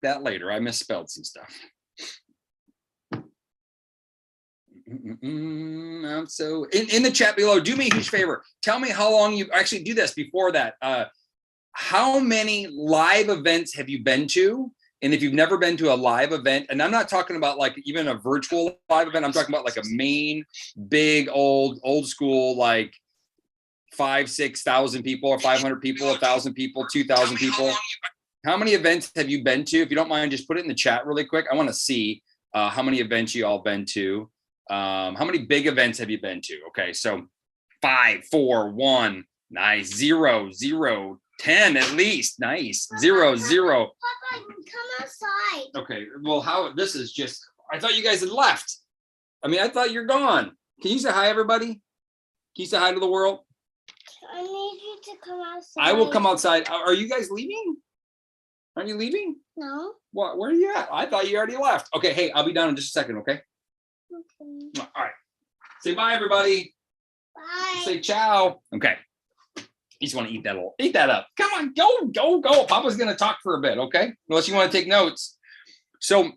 that later. I misspelled some stuff. So in the chat below, do me a huge favor. Tell me how long you actually do this before that. How many live events have you been to? And if you've never been to a live event, and I'm not talking about like even a virtual live event, I'm talking about like a main, big, old school, like 5,000-6,000 people, or 500 people, 1,000 people, 2,000 people. How many events have you been to? If you don't mind, just put it in the chat really quick. I want to see how many events you all been to. How many big events have you been to? Okay, so 5, 4, 1, nice, 0, 0, 10 at least, nice, 0, 0. Papa, come outside. Okay, well, how this is just, I thought you guys had left. I mean, I thought you're gone. Can you say hi, everybody? Can you say hi to the world? I need you to come outside. I will come outside. Are you guys leaving? Aren't you leaving? No. What? Where are you at? I thought you already left. Okay, hey, I'll be down in just a second, okay? Okay. All right. Say bye, everybody. Bye. Say ciao. Okay. You just want to eat that up. Come on, go. Papa's going to talk for a bit, okay? Unless you want to take notes. So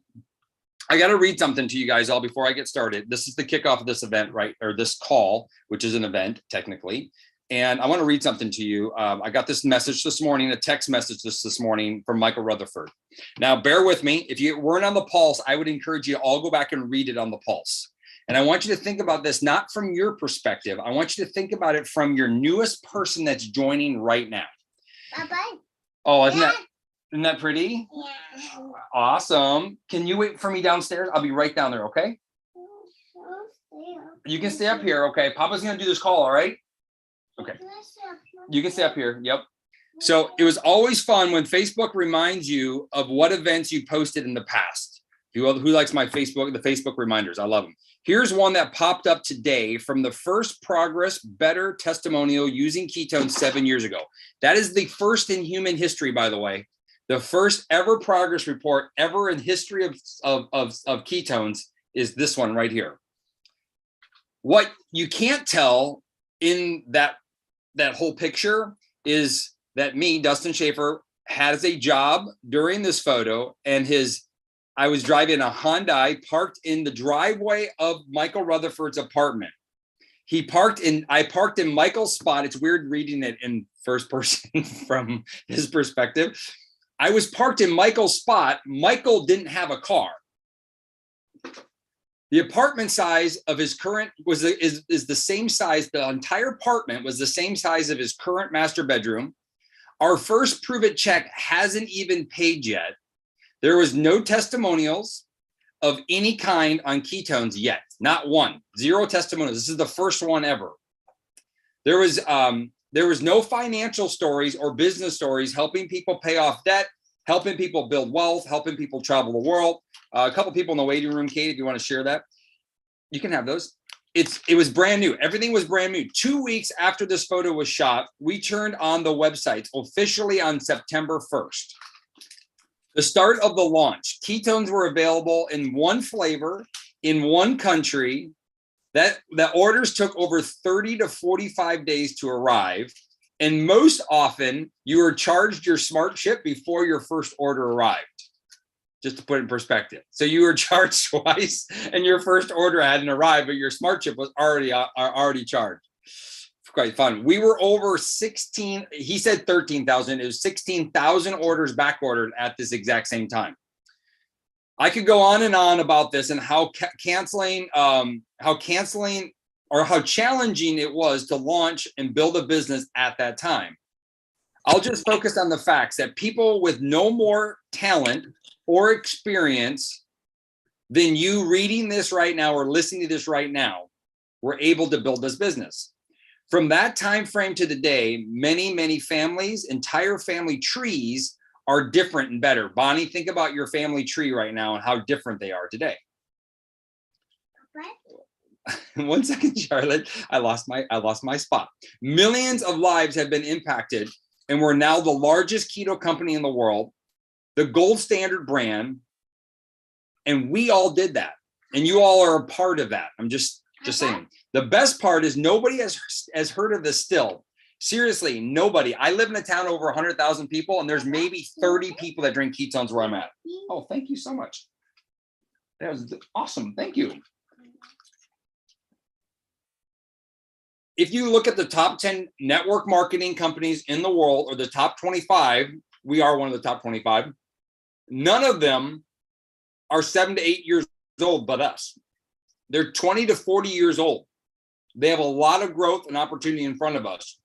I got to read something to you guys all before I get started. This is the kickoff of this event, right? Or this call, which is an event technically. And I want to read something to you. I got this message this morning, a text message this morning from Michael Rutherford. Now, bear with me. If you weren't on the Pulse, I would encourage you to all go back and read it on the Pulse. And I want you to think about this, not from your perspective. I want you to think about it from your newest person that's joining right now. Bye-bye. Oh, isn't that pretty? Yeah. Awesome. Can you wait for me downstairs? I'll be right down there, okay? You can stay up here, okay? Papa's going to do this call, all right? Okay. You can stay up here. Yep. So it was always fun when Facebook reminds you of what events you posted in the past. Who likes my Facebook, the Facebook reminders? I love them. Here's one that popped up today from the first Progress Better testimonial using ketones 7 years ago. That is the first in human history, by the way. The first ever progress report ever in history of ketones is this one right here. What you can't tell in that whole picture is that me, Dustin Schaefer, has a job during this photo, and I was driving a Hyundai parked in the driveway of Michael Rutherford's apartment. I parked in Michael's spot. It's weird reading it in first person from his perspective. I was parked in Michael's spot. Michael didn't have a car. The apartment size of his current is the same size. The entire apartment was the same size of his current master bedroom. Our first Pruvit check hasn't even paid yet. There was no testimonials of any kind on ketones yet. Not one. 0 testimonials. This is the first one ever. There was no financial stories or business stories helping people pay off debt, helping people build wealth, helping people travel the world. A couple people in the waiting room, Kate, if you want to share that, you can have those. It was brand new. Everything was brand new. 2 weeks after this photo was shot, we turned on the websites officially on September 1st. The start of the launch. Ketones were available in one flavor, in one country. The orders took over 30 to 45 days to arrive. And most often, you were charged your smart ship before your first order arrived. Just to put it in perspective. So you were charged twice and your first order hadn't arrived, but your smart chip was already charged. Quite fun. We were over 16, he said 13,000. It was 16,000 orders back ordered at this exact same time. I could go on and on about this and how canceling or how challenging it was to launch and build a business at that time. I'll just focus on the facts that people with no more talent or experience than you reading this right now or listening to this right now were able to build this business. From that time frame to the day, many families, entire family trees are different and better. Bonnie, think about your family tree right now and how different they are today. What? 1 second, Charlotte. I lost my spot. Millions of lives have been impacted, and we're now the largest keto company in the world, the gold standard brand, and we all did that. And you all are a part of that. I'm just saying. The best part is nobody has heard of this still. Seriously, nobody. I live in a town over 100,000 people, and there's maybe 30 people that drink ketones where I'm at. Oh, thank you so much. That was awesome. Thank you. If you look at the top 10 network marketing companies in the world, or the top 25, we are one of the top 25. None of them are 7 to 8 years old but us. They're 20 to 40 years old. They have a lot of growth and opportunity in front of us.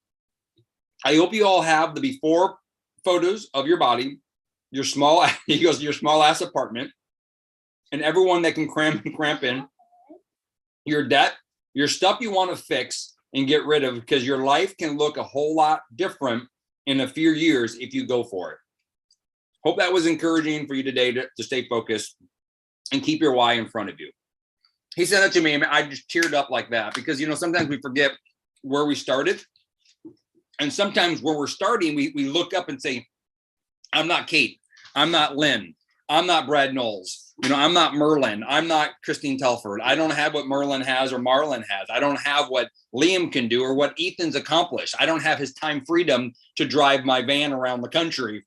I hope you all have the before photos of your body, your small, he goes, your small ass apartment, and everyone that can cramp in, your debt, your stuff you want to fix and get rid of, because your life can look a whole lot different in a few years if you go for it. Hope that was encouraging for you today to stay focused and keep your why in front of you. He said that to me, and I just teared up like that, because, you know, sometimes we forget where we started. And sometimes where we're starting, we look up and say, I'm not Kate, I'm not Lynn, I'm not Brad Knowles, you know, I'm not Merlin, I'm not Christine Telford. I don't have what Merlin has or Marlon has. I don't have what Liam can do or what Ethan's accomplished. I don't have his time freedom to drive my van around the country,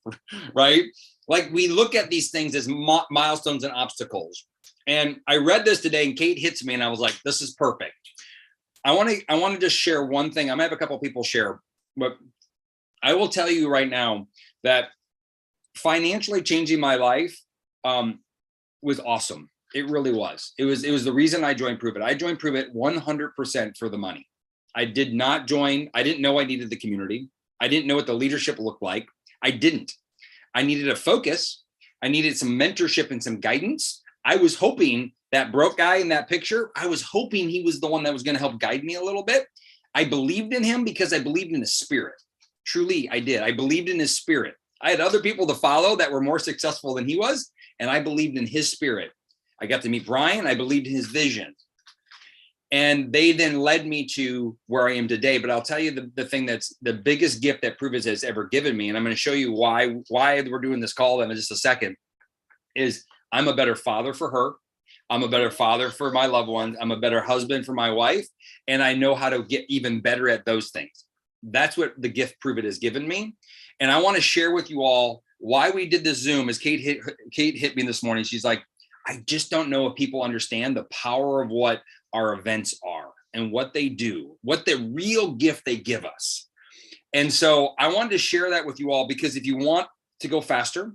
right? Like, we look at these things as milestones and obstacles. And I read this today, and Kate hits me, and I was like, this is perfect. I want to just share one thing. I might have a couple of people share, but I will tell you right now that financially changing my life was awesome. It really was. It was the reason I joined Pruvit. I joined Pruvit 100% for the money. I did not join. I didn't know I needed the community. I didn't know what the leadership looked like. I didn't. I needed a focus. I needed some mentorship and some guidance. I was hoping that broke guy in that picture, I was hoping he was the one that was going to help guide me a little bit. I believed in him because I believed in his spirit. Truly, I did. I believed in his spirit. I had other people to follow that were more successful than he was, and I believed in his spirit. I got to meet Brian. I believed in his vision. And they then led me to where I am today. But I'll tell you the thing that's the biggest gift that Pruvit has ever given me, and I'm going to show you why we're doing this call in just a second, is I'm a better father for her. I'm a better father for my loved ones. I'm a better husband for my wife. And I know how to get even better at those things. That's what the gift Pruvit has given me. And I want to share with you all why we did this Zoom. As Kate hit me this morning, she's like, I just don't know if people understand the power of what our events are and what they do, what the real gift they give us. And so I wanted to share that with you all, because if you want to go faster,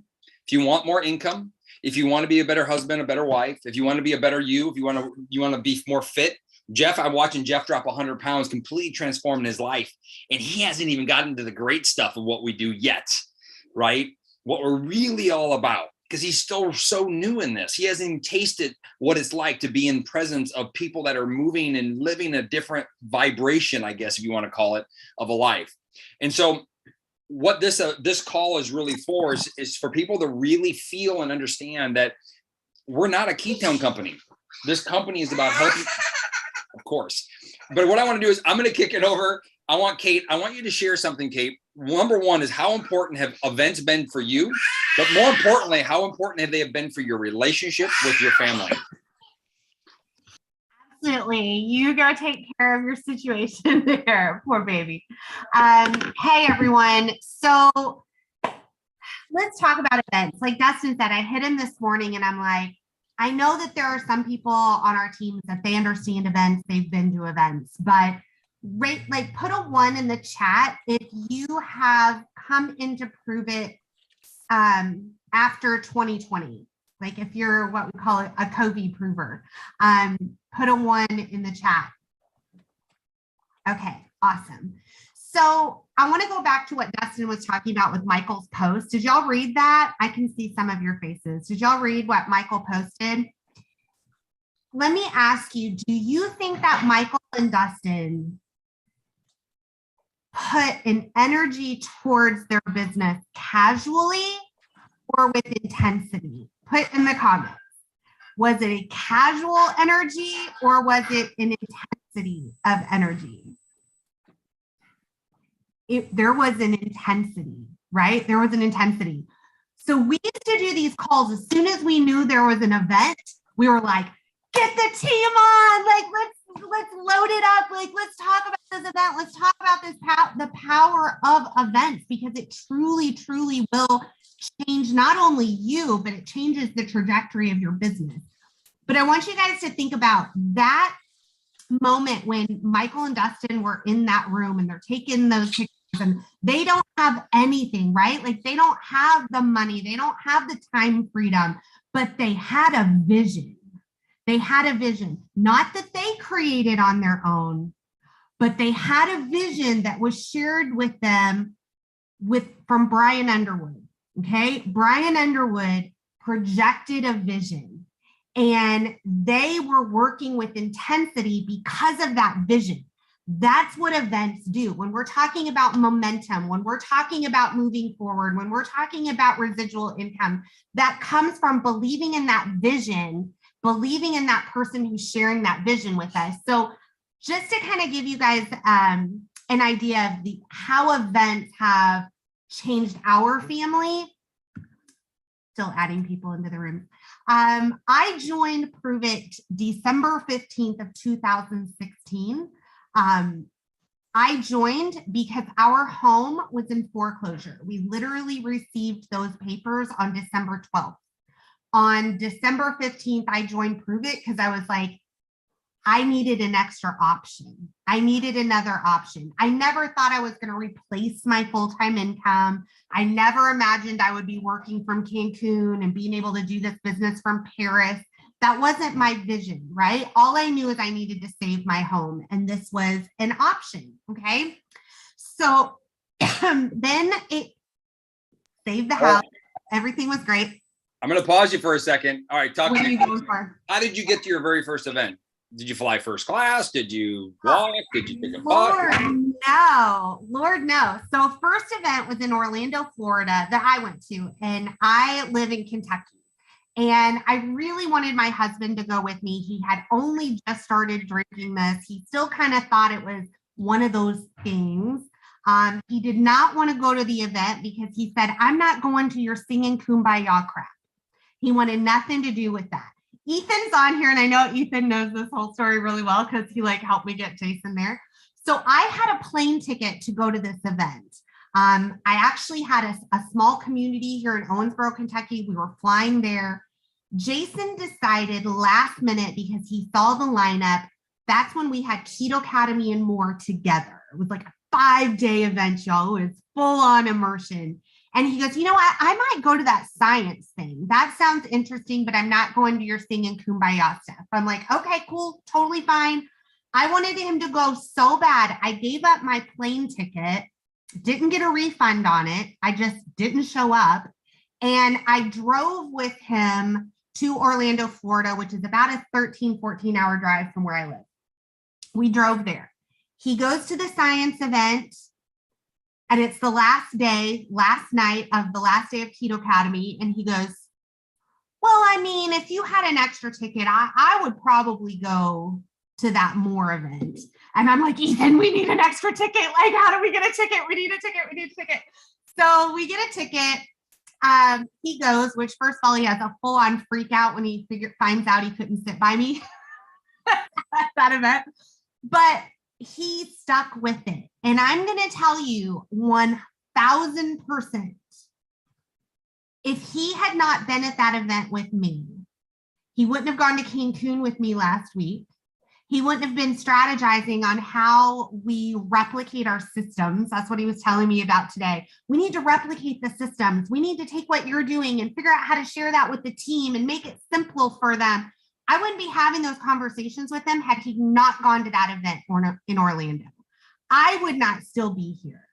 if you want more income, if you want to be a better husband, a better wife, if you want to be a better you, if you want to be more fit. Jeff, I'm watching Jeff drop 100 pounds, completely transformed his life. And he hasn't even gotten to the great stuff of what we do yet, right? What we're really all about, because he's still so new in this. He hasn't even tasted what it's like to be in presence of people that are moving and living a different vibration, I guess, if you want to call it, of a life. And so what this call is really for is for people to really feel and understand that we're not a ketone company. This company is about helping, of course. But what I want to do is I'm going to kick it over. I want you to share something, Kate. Number one is, how important have events been for you? But more importantly, how important have they been for your relationship with your family? Absolutely. You go take care of your situation there. Poor baby. Hey, everyone. So let's talk about events. Like Dustin said, I hit him this morning and I'm like, I know that there are some people on our teams that they understand events, they've been to events, but put a 1 in the chat if you have come into Pruvit after 2020. Like if you're what we call a COVID prover, put a 1 in the chat. Okay, awesome. So I want to go back to what Dustin was talking about with Michael's post. Did y'all read that? I can see some of your faces. Did y'all read what Michael posted? Let me ask you, do you think that Michael and Dustin put an energy towards their business casually or with intensity? Put in the comments. Was it a casual energy or was it an intensity of energy? There was an intensity, right? There was an intensity. So we used to do these calls as soon as we knew there was an event. We were like, get the team on, like let's load it up. Like, let's talk about this event. Let's talk about this the power of events, because it truly, truly will change not only you, but it changes the trajectory of your business. But I want you guys to think about that moment when Michael and Dustin were in that room and they're taking those pictures and they don't have anything, right? Like, they don't have the money, they don't have the time freedom, but they had a vision. They had a vision, not that they created on their own, but they had a vision that was shared with them from Brian Underwood. Okay. Brian Underwood projected a vision, and they were working with intensity because of that vision. That's what events do. When we're talking about momentum, when we're talking about moving forward, when we're talking about residual income, that comes from believing in that vision, believing in that person who's sharing that vision with us. So just to kind of give you guys an idea of how events have changed our family, still adding people into the room. I joined Pruvit December 15th of 2016. I joined because our home was in foreclosure. We literally received those papers on December 12th. On December 15th, I joined Pruvit because I was like, I needed an extra option. I needed another option. I never thought I was going to replace my full-time income. I never imagined I would be working from Cancun and being able to do this business from Paris. That wasn't my vision, right? All I knew is I needed to save my home, and this was an option, okay? So then it saved the house. Everything was great. I'm going to pause you for a second. All right, talk What to are me. you going for? How did you get to your very first event? Did you fly first class? Did you walk? Did you take a bus? Lord, no. So first event was in Orlando, Florida that I went to, and I live in Kentucky. And I really wanted my husband to go with me. He had only just started drinking this. He still kind of thought it was one of those things. He did not want to go to the event because he said, I'm not going to your singing kumbaya crap. He wanted nothing to do with that. Ethan's on here, and I know Ethan knows this whole story really well because he helped me get Jason there. So I had a plane ticket to go to this event. I actually had a small community here in Owensboro, Kentucky. We were flying there. Jason decided last minute, because he saw the lineup, that's when we had Keto Academy and more together. It was like a 5-day event, y'all. It was full on immersion. And he goes, you know what? I might go to that science thing. That sounds interesting, but I'm not going to your singing kumbaya stuff. I'm like, okay, cool, totally fine. I wanted him to go so bad. I gave up my plane ticket, didn't get a refund on it. I just didn't show up. And I drove with him to Orlando, Florida, which is about a 13, 14-hour drive from where I live. We drove there. He goes to the science event, and it's the last night of the last day of Keto Academy. And he goes, well, I mean, if you had an extra ticket, I would probably go to that more event. And I'm like, Ethan, we need an extra ticket. Like, how do we get a ticket? We need a ticket. We need a ticket. So we get a ticket. He goes, which first of all, he has a full-on freak out when he finds out he couldn't sit by me at that event. But he stuck with it. And I'm going to tell you 1000%, if he had not been at that event with me, he wouldn't have gone to Cancun with me last week. He wouldn't have been strategizing on how we replicate our systems. That's what he was telling me about today. We need to replicate the systems. We need to take what you're doing and figure out how to share that with the team and make it simple for them. I wouldn't be having those conversations with him had he not gone to that event in Orlando. I would not still be here.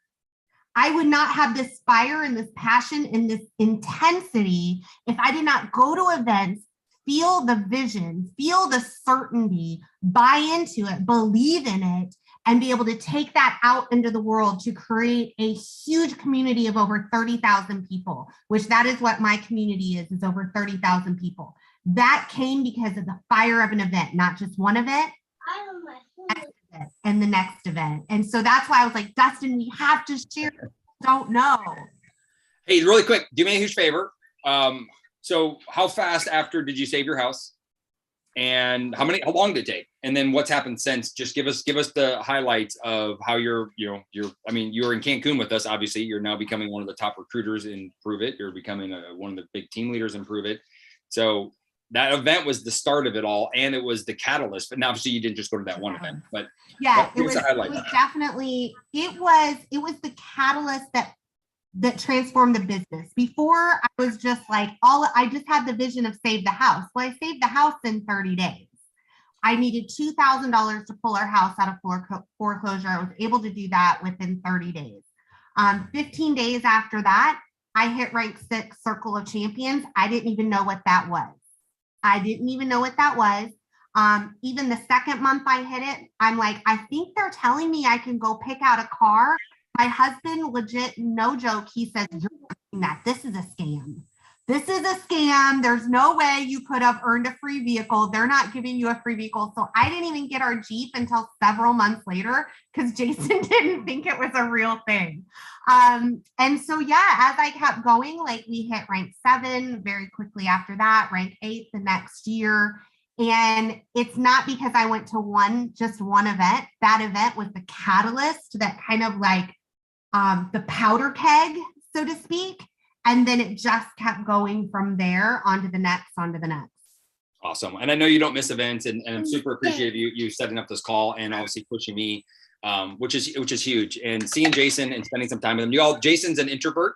I would not have this fire and this passion and this intensity if I did not go to events, feel the vision, feel the certainty, buy into it, believe in it, and be able to take that out into the world to create a huge community of over 30,000 people, which that is what my community is over 30,000 people. That came because of the fire of an event, not just one event, and the next event. And so that's why I was like, Dustin, we have to share. Don't know. Hey, really quick, do me a huge favor. So how fast after did you save your house? And how long did it take? And then what's happened since? Just give us the highlights of how you're you were in Cancun with us. Obviously, you're now becoming one of the top recruiters in Pruvit. You're becoming one of the big team leaders in Pruvit. So that event was the start of it all, and it was the catalyst. But now, obviously, you didn't just go to that one event. But yeah, it was definitely it was the catalyst that transformed the business. Before, I was just like, I just had the vision of save the house. Well, I saved the house in 30 days. I needed $2,000 to pull our house out of foreclosure. I was able to do that within 30 days. 15 days after that, I hit rank 6 Circle of Champions. I didn't even know what that was. Even the second month I hit it, I'm like, I think they're telling me I can go pick out a car. My husband, legit, no joke, he says, "You're doing that. This is a scam. This is a scam. There's no way you could have earned a free vehicle. They're not giving you a free vehicle." So I didn't even get our Jeep until several months later because Jason didn't think it was a real thing. And so, yeah, as I kept going, like we hit rank 7 very quickly after that, rank 8 the next year. And it's not because I went to just one event. That event was the catalyst that kind of like the powder keg, so to speak. And then it just kept going from there onto the next. Awesome. And I know you don't miss events, and I'm super appreciative you setting up this call and obviously pushing me, which is huge. And seeing Jason and spending some time with him. Jason's an introvert,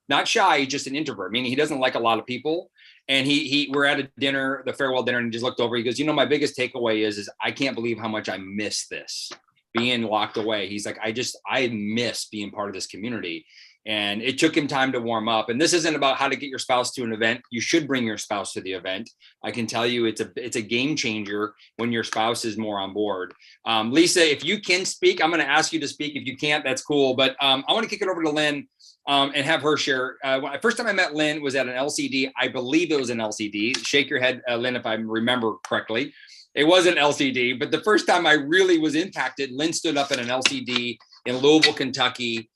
not shy, he's just an introvert, meaning he doesn't like a lot of people. And we're at a dinner, the farewell dinner, and he just looked over. He goes, my biggest takeaway is I can't believe how much I miss this, being locked away. He's like, I miss being part of this community. And it took him time to warm up. And this isn't about how to get your spouse to an event. You should bring your spouse to the event. I can tell you it's a game changer when your spouse is more on board. Lisa, if you can speak, I'm going to ask you to speak. If you can't, that's cool. But I want to kick it over to Lynn and have her share. First time I met Lynn was at an LCD. I believe it was an LCD. Shake your head, Lynn, if I remember correctly. It was an LCD. But the first time I really was impacted, Lynn stood up at an LCD in Louisville, Kentucky.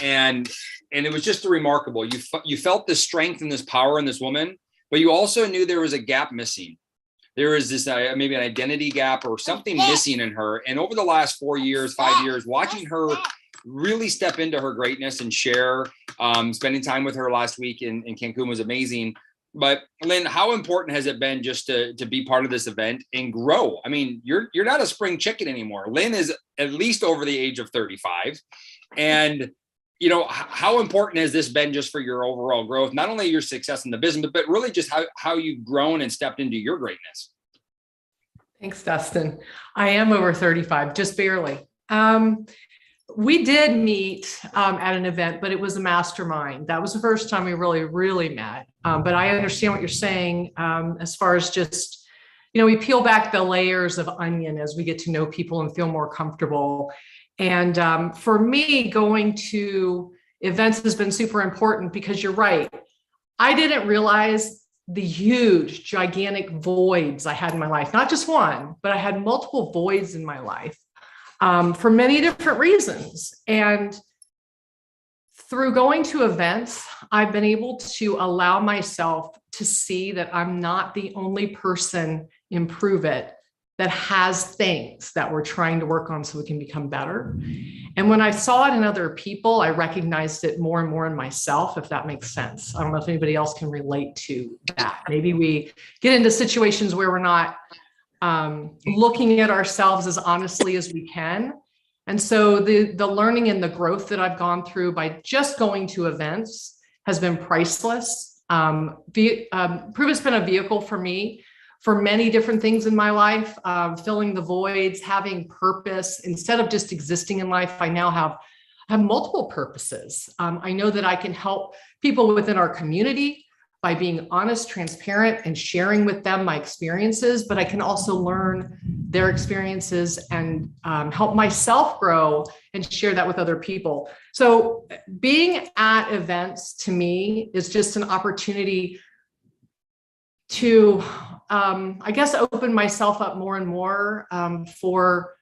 And it was just remarkable. You felt the strength and this power in this woman, but you also knew there was a gap missing. There was this maybe an identity gap or something missing in her. And over the last 5 years, watching her really step into her greatness and share, spending time with her last week in Cancun was amazing. But Lynn, how important has it been just to be part of this event and grow? I mean, you're not a spring chicken anymore. Lynn is at least over the age of 35. And how important has this been just for your overall growth, not only your success in the business, but really just how you've grown and stepped into your greatness? Thanks, Dustin. I am over 35, just barely. We did meet at an event, but it was a mastermind. That was the first time we really met. But I understand what you're saying as far as just, we peel back the layers of onion as we get to know people and feel more comfortable. And for me, going to events has been super important because you're right. I didn't realize the huge, gigantic voids I had in my life. Not just one, but I had multiple voids in my life for many different reasons. And through going to events, I've been able to allow myself to see that I'm not the only person in Pruvit that has things that we're trying to work on so we can become better. And when I saw it in other people, I recognized it more and more in myself, if that makes sense. I don't know if anybody else can relate to that. Maybe we get into situations where we're not looking at ourselves as honestly as we can. And so the learning and the growth that I've gone through by just going to events has been priceless. Pruvit's been a vehicle for me for many different things in my life, filling the voids, having purpose. Instead of just existing in life, I now have multiple purposes. I know that I can help people within our community by being honest, transparent, and sharing with them my experiences, but I can also learn their experiences and help myself grow and share that with other people. So being at events to me is just an opportunity to, I guess, open myself up more and more for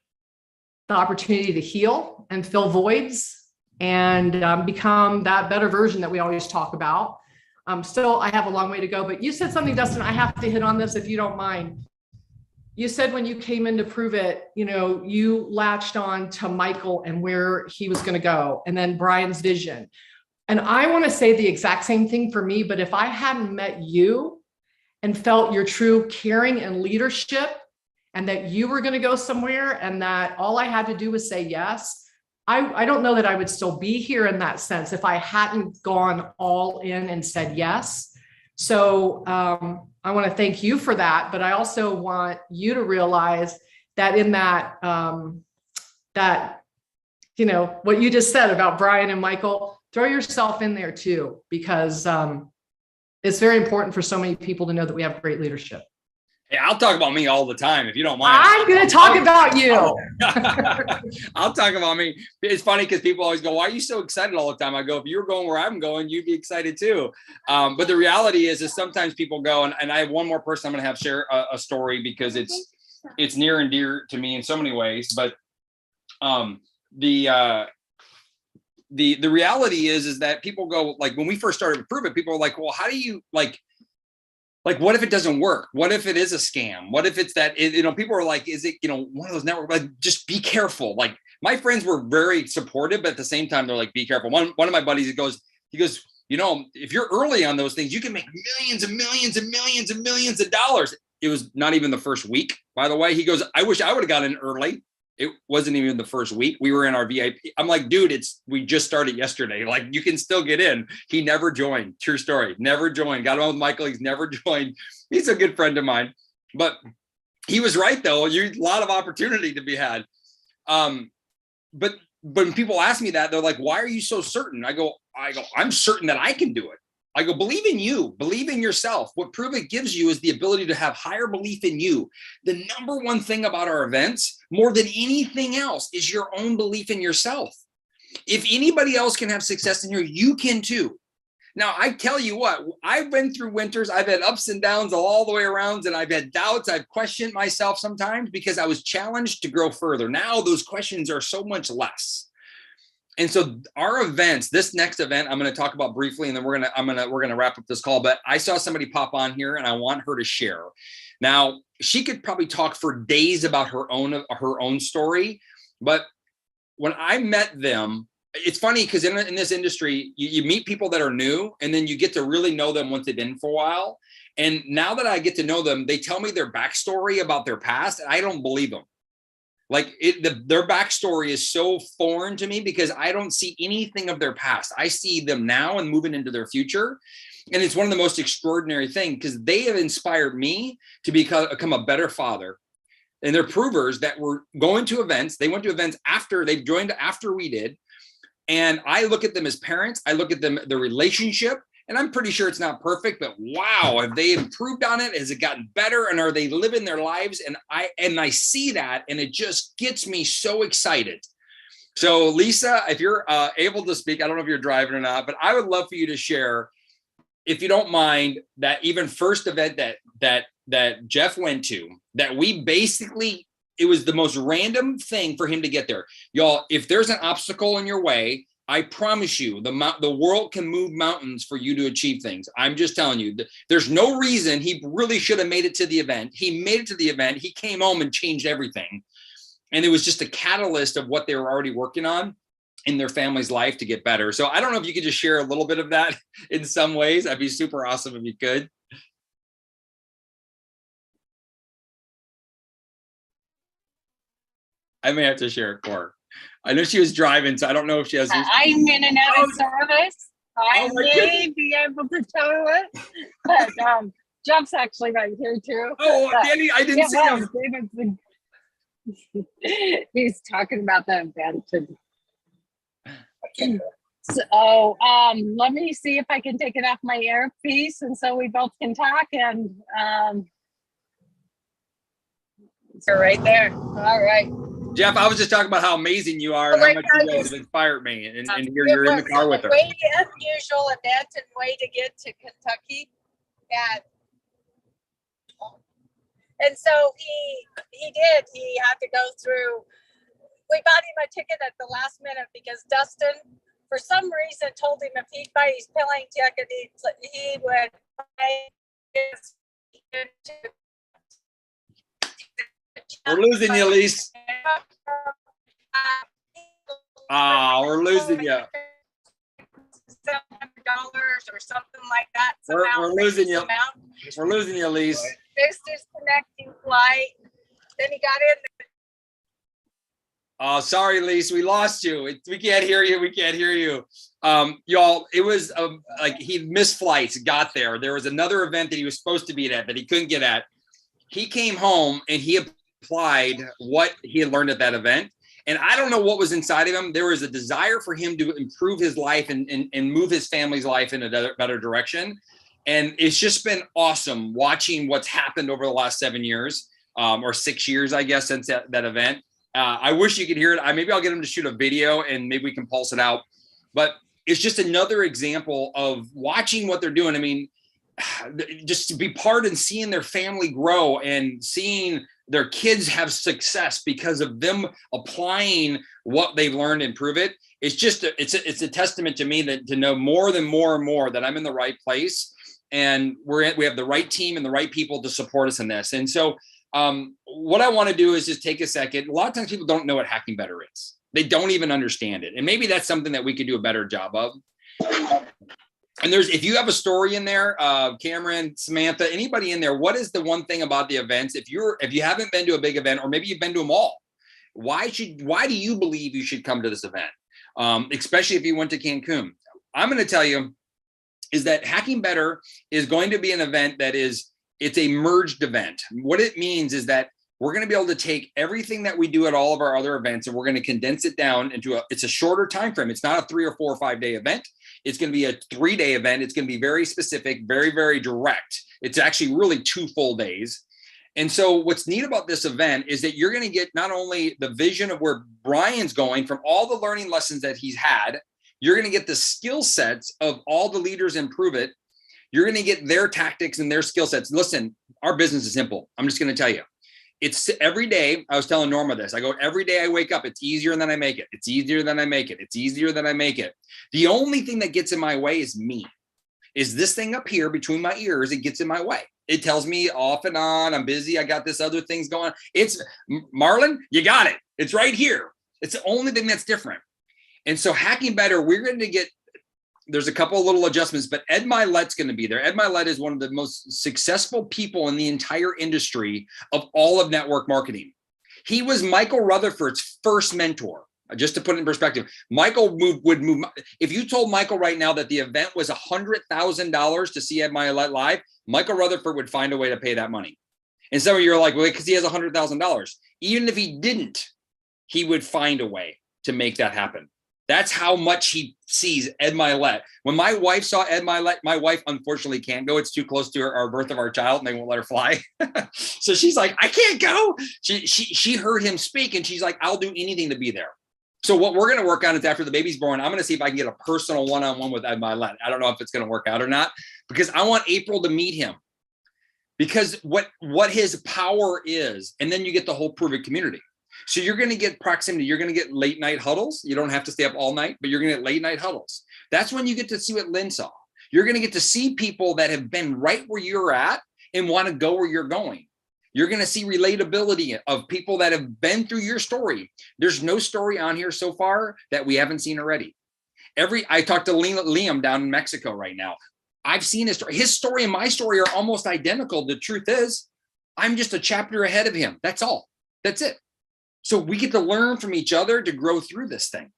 the opportunity to heal and fill voids and become that better version that we always talk about. Still, I have a long way to go, but you said something, Dustin, I have to hit on this if you don't mind. you said when you came in to Pruvit, you know, you latched on to Michael and where he was going to go, and then Brian's vision. And I want to say the exact same thing for me, but if I hadn't met you and felt your true caring and leadership, and that you were going to go somewhere, and that all I had to do was say yes, I don't know that I would still be here in that sense if I hadn't gone all in and said yes. So I want to thank you for that, but I also want you to realize that in that, you know, what you just said about Brian and Michael, throw yourself in there too, because it's very important for so many people to know that we have great leadership. Hey, I'll talk about me all the time if you don't mind. I'm going to talk about you. I'll talk about me. It's funny because people always go, "Why are you so excited all the time?" I go, "If you're going where I'm going, you'd be excited too." But the reality is sometimes people go, and I have one more person I'm going to have share a story because it's near and dear to me in so many ways. But the reality is that people go, like, when we first started with Pruvit, people were like, "Well, how do you like, what if it doesn't work? What if it is a scam? What if it's that, you know, people are like, is it, you know, one of those networks, like, just be careful." Like, my friends were very supportive, but at the same time, they're like, be careful. One of my buddies, he goes, you know, if you're early on those things, you can make millions and millions and millions and millions of dollars. It was not even the first week, by the way. He goes, "I wish I would have gotten in early." It wasn't even the first week. We were in our VIP. I'm like, dude, we just started yesterday. Like, you can still get in. He never joined. True story. Never joined. Got on with Michael. He's never joined. He's a good friend of mine. But he was right, though. A lot of opportunity to be had. But when people ask me that, they're like, "Why are you so certain?" I go, "I'm certain that I can do it." I go, "Believe in you, believe in yourself." What Pruvit gives you is the ability to have higher belief in you. The number one thing about our events, more than anything else, is your own belief in yourself. If anybody else can have success in here, you can too. Now, I tell you what, I've been through winters. I've had ups and downs all the way around, and I've had doubts. I've questioned myself sometimes because I was challenged to grow further. Now those questions are so much less. And so our events, this next event, I'm going to talk about briefly, and then we're going to wrap up this call. But I saw somebody pop on here, and I want her to share. Now, she could probably talk for days about her own story. But when I met them, it's funny because in this industry, you meet people that are new, and then you get to really know them once they've been for a while. And now that I get to know them, they tell me their backstory about their past, and I don't believe them. Like, their backstory is so foreign to me because I don't see anything of their past. I see them now and moving into their future. And it's one of the most extraordinary things because they have inspired me to become a better father. And they're provers that were going to events. They went to events after they've joined after we did. And I look at them as parents. I look at them, the relationship. And I'm pretty sure it's not perfect, but wow, have they improved on it? Has it gotten better? And are they living their lives? And I see that, and it just gets me so excited. So Lisa, if you're able to speak, I don't know if you're driving or not, but I would love for you to share, if you don't mind, that even first event that Jeff went to, that we basically, it was the most random thing for him to get there. Y'all, if there's an obstacle in your way, I promise you, the world can move mountains for you to achieve things. I'm just telling you, there's no reason he really should have made it to the event. He made it to the event. He came home and changed everything. And it was just a catalyst of what they were already working on in their family's life to get better. So I don't know if you could just share a little bit of that in some ways. That'd be super awesome if you could. I may have to share it for her. I know she was driving, so I don't know if she has. I'm in and out of service. I may be able to tell it, but Jeff's actually right here too. Oh, Danny, I didn't see him. He's talking about the event. So let me see if I can take it off my earpiece, and so we both can talk. And so right there. All right. Jeff, I was just talking about how amazing you are and how much you guys have inspired me. And you're in the car with her. Way unusual event and way to get to Kentucky. And so he did. He had to go through. We bought him a ticket at the last minute because Dustin, for some reason, told him if he'd buy his plane ticket, he would buy his We're losing you, Elise. We're losing you. $700 or something like that. We're losing you. We're losing you, Elise. This is connecting flight. Then he got in. Oh, sorry, Elise, we lost you. We can't hear you. We can't hear you. Y'all, it was like he missed flights, got there. There was another event that he was supposed to be at that he couldn't get at. He came home and he applied what he had learned at that event. And I don't know what was inside of him. There was a desire for him to improve his life and move his family's life in a better direction. And it's just been awesome watching what's happened over the last 7 years or 6 years, I guess, since that event. I wish you could hear it. Maybe I'll get him to shoot a video and maybe we can pulse it out. But it's just another example of watching what they're doing. I mean, just to be part and seeing their family grow and seeing their kids have success because of them applying what they've learned and Pruvit. It's just it's a testament to me that to know more and more that I'm in the right place and we have the right team and the right people to support us in this. And so what I want to do is just take a second. A lot of times people don't know what Hacking Better is. They don't even understand it. And maybe that's something that we could do a better job of. And if you have a story in there, Cameron, Samantha, anybody in there, what is the one thing about the events? If you haven't been to a big event, or maybe you've been to them all, why do you believe you should come to this event? Especially if you went to Cancun. I'm going to tell you is that Hacking Better is going to be an event it's a merged event. What it means is that we're going to be able to take everything that we do at all of our other events and we're going to condense it down into it's a shorter time frame. It's not a 3 or 4 or 5 day event. It's going to be a 3-day event. It's going to be very specific, very, very direct. It's actually really 2 full days. And so what's neat about this event is that you're going to get not only the vision of where Brian's going from all the learning lessons that he's had, you're going to get the skill sets of all the leaders in Pruvit. You're going to get their tactics and their skill sets. Listen, our business is simple. I'm just going to tell you. It's every day. I was telling Norma this. I go, every day I wake up, it's easier than I make it. It's easier than I make it. It's easier than I make it. The only thing that gets in my way is me. Is this thing up here between my ears, it gets in my way. It tells me off and on, I'm busy. I got this other things going. It's Marlon, you got it. It's right here. It's the only thing that's different. And so Hacking Better, we're going to get, there's a couple of little adjustments, but Ed Milet's going to be there. Ed Milet is one of the most successful people in the entire industry of all of network marketing. He was Michael Rutherford's first mentor. Just to put it in perspective, Michael would move. If you told Michael right now that the event was $100,000 to see Ed Milet live, Michael Rutherford would find a way to pay that money. And some of you are like, well, because he has $100,000. Even if he didn't, he would find a way to make that happen. That's how much he sees Ed Milet. When my wife saw Ed Milet, my wife unfortunately can't go. It's too close to our birth of our child and they won't let her fly. So she's like, I can't go. She heard him speak and she's like, I'll do anything to be there. So what we're going to work on is after the baby's born, I'm going to see if I can get a personal one-on-one with Ed Milet. I don't know if it's going to work out or not because I want April to meet him because what his power is. And then you get the whole Pruvit community. So you're going to get proximity. You're going to get late night huddles. You don't have to stay up all night, but you're going to get late night huddles. That's when you get to see what Lynn saw. You're going to get to see people that have been right where you're at and want to go where you're going. You're going to see relatability of people that have been through your story. There's no story on here so far that we haven't seen already. I talked to Liam down in Mexico right now. I've seen his story. His story and my story are almost identical. The truth is, I'm just a chapter ahead of him. That's all. That's it. So we get to learn from each other to grow through this thing.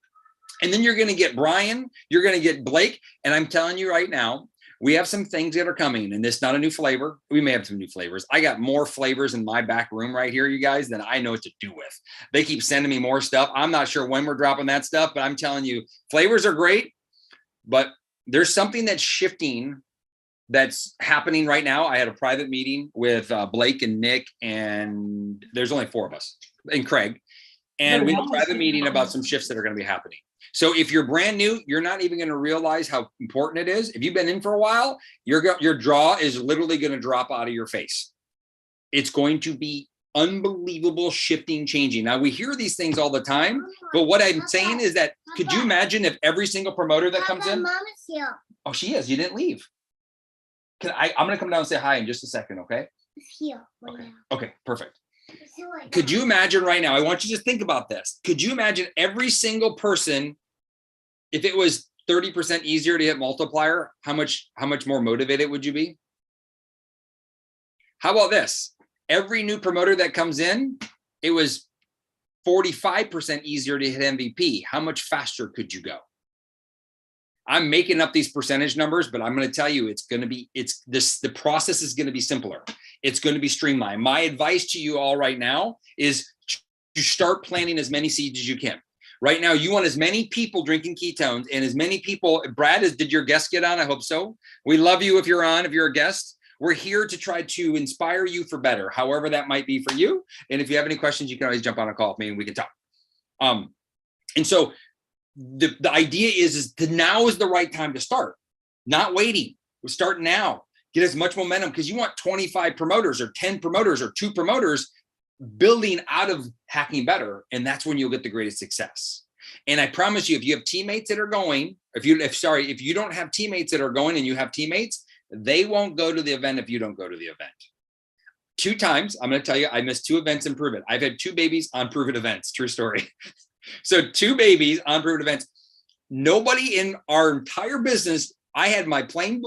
And then you're going to get Brian, you're going to get Blake. And I'm telling you right now, we have some things that are coming and it's not a new flavor. We may have some new flavors. I got more flavors in my back room right here, you guys, than I know what to do with. They keep sending me more stuff. I'm not sure when we're dropping that stuff, but I'm telling you, flavors are great, but there's something that's shifting that's happening right now. I had a private meeting with Blake and Nick, and there's only 4 of us and Craig. And we had a private meeting about some shifts that are going to be happening. So if you're brand new, you're not even going to realize how important it is. If you've been in for a while, your jaw is literally going to drop out of your face. It's going to be unbelievable shifting, changing. Now we hear these things all the time, but what I'm saying is that could you imagine if every single promoter that comes in? Mom is here. Oh, she is. You didn't leave. I'm going to come down and say hi in just a second. Okay. It's here right Okay. now. Okay. Perfect. Could you imagine right now? I want you to just think about this. Could you imagine every single person, if it was 30% easier to hit multiplier, how much more motivated would you be? How about this? Every new promoter that comes in, it was 45% easier to hit MVP. How much faster could you go? I'm making up these percentage numbers, but I'm going to tell you, the process is going to be simpler. It's going to be streamlined. My advice to you all right now is to start planting as many seeds as you can. Right now, you want as many people drinking ketones and as many people. Brad, did your guest get on? I hope so. We love you if you're on, if you're a guest. We're here to try to inspire you for better, however that might be for you. And if you have any questions, you can always jump on a call with me and we can talk. And so the idea is now is the right time to start, not waiting. We'll start now. Get as much momentum, because you want 25 promoters or 10 promoters or 2 promoters building out of Hacking Better, and that's when you'll get the greatest success. And I promise you, if you have teammates that are going, if you don't have teammates that are going and you have teammates, they won't go to the event if you don't go to the event. 2 times, I'm going to tell you, I missed 2 events in Pruvit. I've had 2 babies on Pruvit events. True story. So 2 babies on Pruvit events. Nobody in our entire business. I had my plane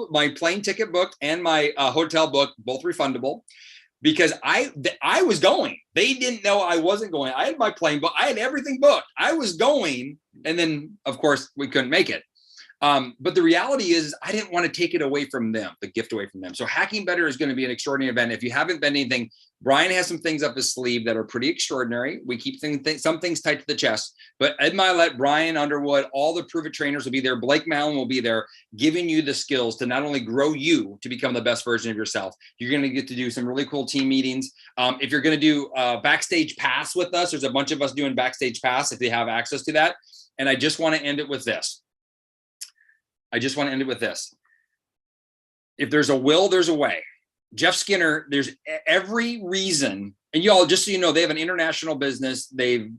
ticket booked and my hotel booked, both refundable, because I was going. They didn't know I wasn't going. I had my plane booked. I had everything booked. I was going, and then of course we couldn't make it. But the reality is I didn't want to take it away from them, the gift away from them. So Hacking Better is going to be an extraordinary event. If you haven't been anything, Brian has some things up his sleeve that are pretty extraordinary. We keep some things tight to the chest, but Ed Milet, Brian Underwood, all the Pruvit trainers will be there. Blake Mallon will be there, giving you the skills to not only grow you to become the best version of yourself. You're going to get to do some really cool team meetings. If you're going to do Backstage Pass with us, there's a bunch of us doing Backstage Pass if they have access to that. And I just want to end it with this. If there's a will, there's a way. Jeff Skinner, there's every reason, and y'all, just so you know, they have an international business. They've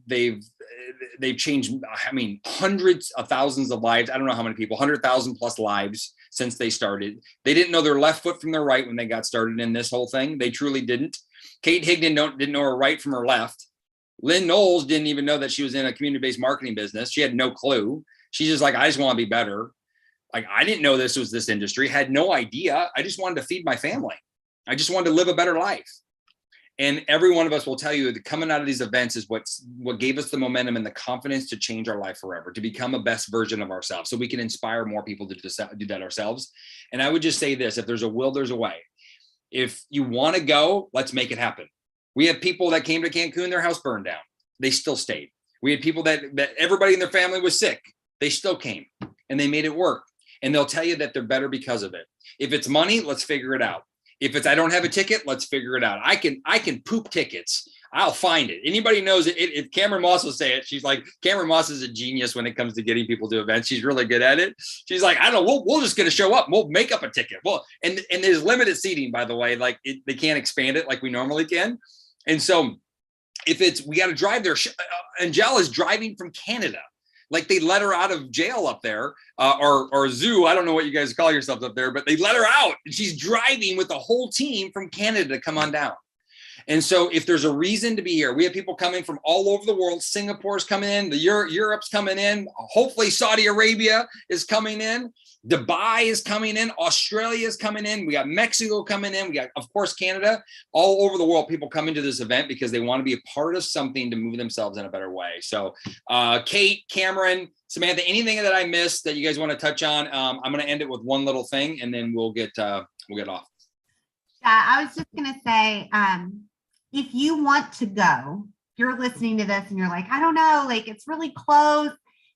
changed, I mean, hundreds of thousands of lives. I don't know how many people, 100,000 plus lives since they started. They didn't know their left foot from their right when they got started in this whole thing. They truly didn't. Kate Higdon didn't know her right from her left. Lynn Knowles didn't even know that she was in a community-based marketing business. She had no clue. She's just like, I just want to be better. Like, I didn't know this was this industry, had no idea. I just wanted to feed my family. I just wanted to live a better life. And every one of us will tell you that coming out of these events is what gave us the momentum and the confidence to change our life forever, to become a best version of ourselves, so we can inspire more people to do that ourselves. And I would just say this: if there's a will, there's a way. If you want to go, let's make it happen. We have people that came to Cancun, their house burned down. They still stayed. We had people that everybody in their family was sick. They still came and they made it work. And they'll tell you that they're better because of it. If it's money, let's figure it out. If it's I don't have a ticket, let's figure it out. I can poop tickets. I'll find it. Anybody knows it. If Cameron Moss will say it, she's like, Cameron Moss is a genius when it comes to getting people to events. She's really good at it. She's like, I don't know, we're just going to show up. We'll make up a ticket. Well, and there's limited seating, by the way. Like they can't expand it like we normally can. And so we got to drive there. Angela is driving from Canada. Like they let her out of jail up there, or zoo. I don't know what you guys call yourselves up there, but they let her out, and she's driving with the whole team from Canada to come on down. And so if there's a reason to be here, we have people coming from all over the world. Singapore's coming in, Europe's coming in. Hopefully Saudi Arabia is coming in. Dubai is coming in. Australia is coming in. We got Mexico coming in. We got, of course, Canada. All over the world, people come into this event because they want to be a part of something to move themselves in a better way. So Kate, Cameron, Samantha, anything that I missed that you guys want to touch on? I'm going to end it with one little thing, and then we'll get off. Yeah, I was just going to say, if you want to go, you're listening to this and you're like, I don't know, like it's really close.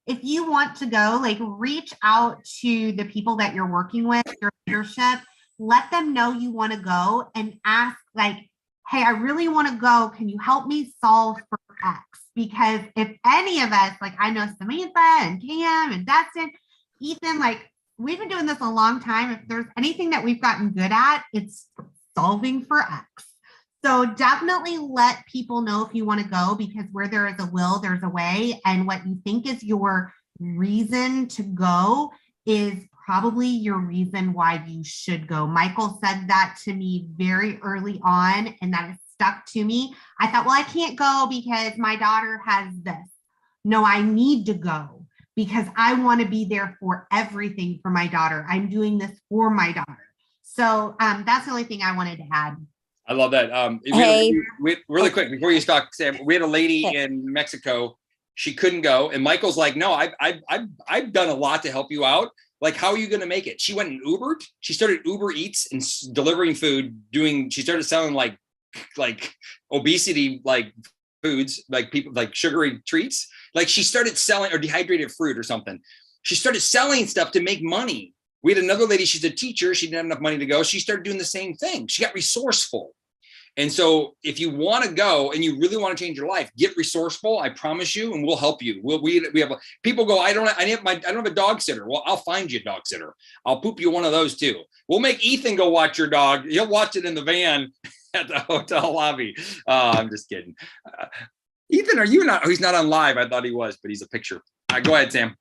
If you want to go, like reach out to the people that you're working with, your leadership, let them know you want to go and ask like, hey, I really want to go. Can you help me solve for X? Because if any of us, like I know Samantha and Cam and Dustin, Ethan, like we've been doing this a long time. If there's anything that we've gotten good at, it's solving for X. So definitely let people know if you want to go, because where there is a will, there's a way. And what you think is your reason to go is probably your reason why you should go. Michael said that to me very early on, and that is stuck to me. I thought, well, I can't go because my daughter has this. No, I need to go because I want to be there for everything for my daughter. I'm doing this for my daughter. So that's the only thing I wanted to add. I love that. Hey. Really quick before you start, Sam, we had a lady in Mexico. She couldn't go, and Michael's like, "No, I've done a lot to help you out. Like, how are you going to make it?" She went and Ubered. She started Uber Eats and delivering food. She started selling like obesity foods, like people like sugary treats. Like she started selling or dehydrated fruit or something. She started selling stuff to make money. We had another lady. She's a teacher. She didn't have enough money to go. She started doing the same thing. She got resourceful. And so if you want to go and you really want to change your life, get resourceful. I promise you, and we'll help you. We have people go, I don't have a dog sitter. Well, I'll find you a dog sitter. I'll poop you one of those too. We'll make Ethan go watch your dog. He'll watch it in the van at the hotel lobby. I'm just kidding. Ethan, are you not? Oh, he's not on live. I thought he was, but he's a picture. Go ahead, Sam.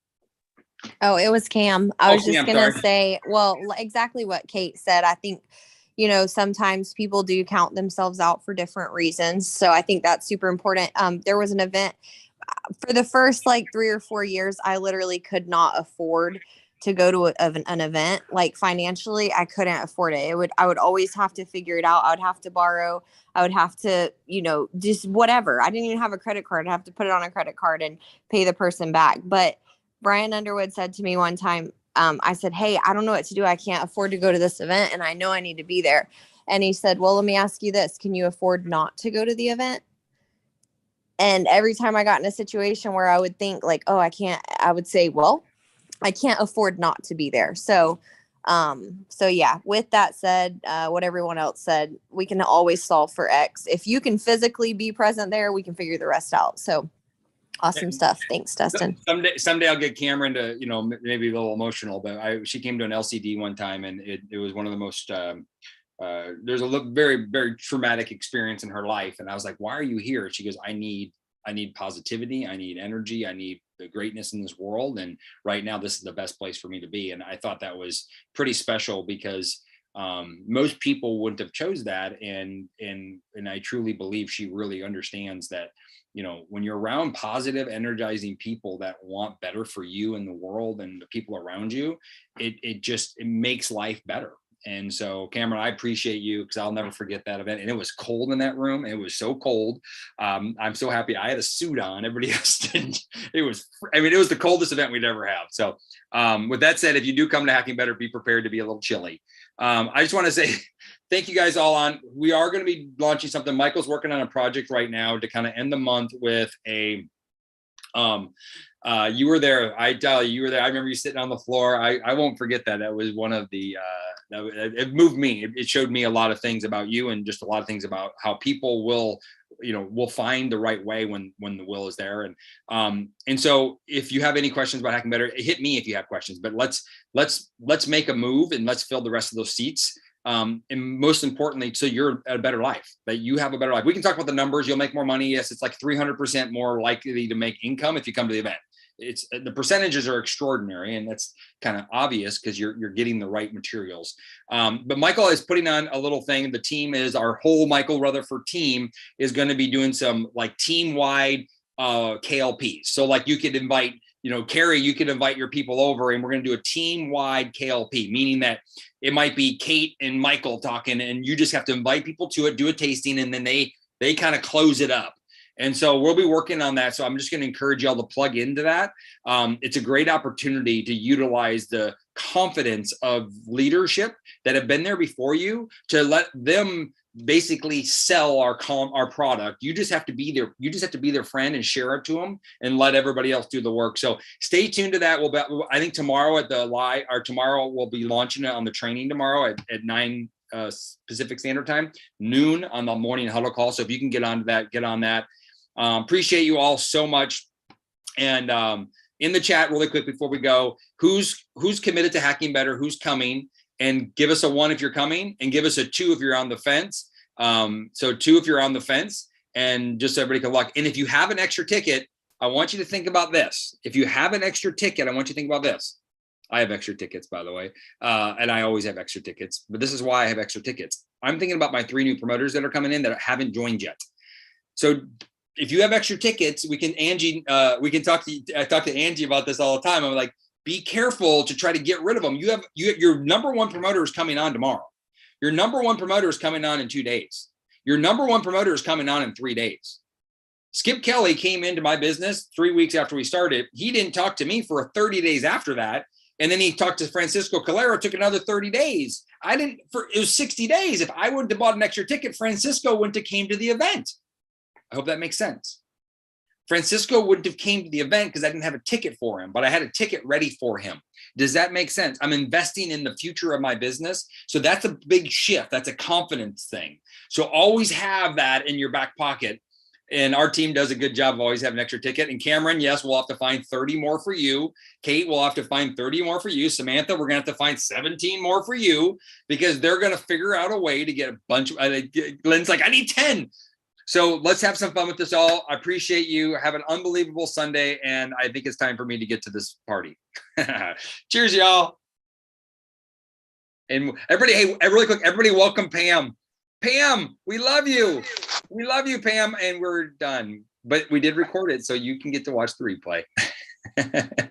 Oh, it was Cam. I was just Cam, going to sorry. say, well, exactly what Kate said. I think, sometimes people do count themselves out for different reasons. So I think that's super important. There was an event for the first 3 or 4 years. I literally could not afford to go to an event. Like financially, I couldn't afford it. I would always have to figure it out. I would have to borrow. I would have to, just whatever. I didn't even have a credit card. I'd have to put it on a credit card and pay the person back. But Brian Underwood said to me one time, I said, "Hey, I don't know what to do. I can't afford to go to this event and I know I need to be there." And he said, "Well, let me ask you this. Can you afford not to go to the event?" And every time I got in a situation where I would think oh, I can't, I would say, well, I can't afford not to be there. So yeah, with that said, what everyone else said, we can always solve for X. If you can physically be present there, we can figure the rest out. So awesome stuff. Thanks, Dustin. Someday I'll get Cameron to, maybe a little emotional, but she came to an LCD one time and it was one of the most, there's a very, very traumatic experience in her life. And I was like, "Why are you here?" She goes, I need positivity. I need energy. I need the greatness in this world. And right now this is the best place for me to be. And I thought that was pretty special because most people wouldn't have chose that. And I truly believe she really understands that, when you're around positive, energizing people that want better for you in the world and the people around you, it makes life better. And so, Cameron, I appreciate you because I'll never forget that event. And it was cold in that room. It was so cold. I'm so happy I had a suit on. Everybody else didn't. It was the coldest event we'd ever have. So with that said, if you do come to Hacking Better, be prepared to be a little chilly. I just want to say thank you guys all on. We are going to be launching something. Michael's working on a project right now to kind of end the month with a you were there. I tell you, you were there. I remember you sitting on the floor. I won't forget that. That was one of the, it moved me. It showed me a lot of things about you and just a lot of things about how people will find the right way when the will is there. And so if you have any questions about Hacking Better, hit me if you have questions, but let's make a move and let's fill the rest of those seats. And most importantly, so you're at a better life, that you have a better life. We can talk about the numbers. You'll make more money. Yes, it's like 300% more likely to make income if you come to the event. The percentages are extraordinary, and that's kind of obvious because you're getting the right materials. But Michael is putting on a little thing. The team is our whole Michael Rutherford team is going to be doing some team-wide KLPs. So you could invite, Carrie, you could invite your people over, and we're going to do a team-wide KLP, meaning that it might be Kate and Michael talking, and you just have to invite people to it, do a tasting, and then they kind of close it up. And so we'll be working on that. So I'm just going to encourage y'all to plug into that. It's a great opportunity to utilize the confidence of leadership that have been there before you to let them basically sell our product. You just have to be there. You just have to be their friend and share it to them and let everybody else do the work. So stay tuned to that. I think tomorrow at the live, or tomorrow we'll be launching it on the training tomorrow at 9 Pacific Standard Time, noon on the morning huddle call. So if you can get on that, get on that. Appreciate you all so much. And in the chat really quick before we go, who's committed to Hacking Better, who's coming, and give us a 1 if you're coming, and give us a 2 if you're on the fence. So 2 if you're on the fence, and just so everybody can look. And if you have an extra ticket, I want you to think about this. If you have an extra ticket, I want you to think about this. I have extra tickets, by the way. And I always have extra tickets, but this is why I have extra tickets. I'm thinking about my 3 new promoters that are coming in that haven't joined yet. So if you have extra tickets, we can talk to Angie about this all the time. I'm like, be careful to try to get rid of them. Your number 1 promoter is coming on tomorrow. Your number 1 promoter is coming on in 2 days. Your number 1 promoter is coming on in 3 days. Skip Kelly came into my business 3 weeks after we started. He didn't talk to me for 30 days after that. And then he talked to Francisco Calero, took another 30 days. It was 60 days. If I would have bought an extra ticket, Francisco wouldn't have came to the event. I hope that makes sense. Francisco wouldn't have came to the event because I didn't have a ticket for him, but I had a ticket ready for him. Does that make sense? I'm investing in the future of my business. So that's a big shift. That's a confidence thing. So always have that in your back pocket. And our team does a good job of always having an extra ticket. And Cameron, yes, we'll have to find 30 more for you. Kate, we'll have to find 30 more for you. Samantha, we're going to have to find 17 more for you because they're going to figure out a way to get a bunch. Lynn's like, I need 10. So let's have some fun with this all. I appreciate you. Have an unbelievable Sunday. And I think it's time for me to get to this party. Cheers, y'all. And everybody, hey, really quick, everybody welcome Pam. Pam, we love you. We love you, Pam. And we're done. But we did record it, so you can get to watch the replay.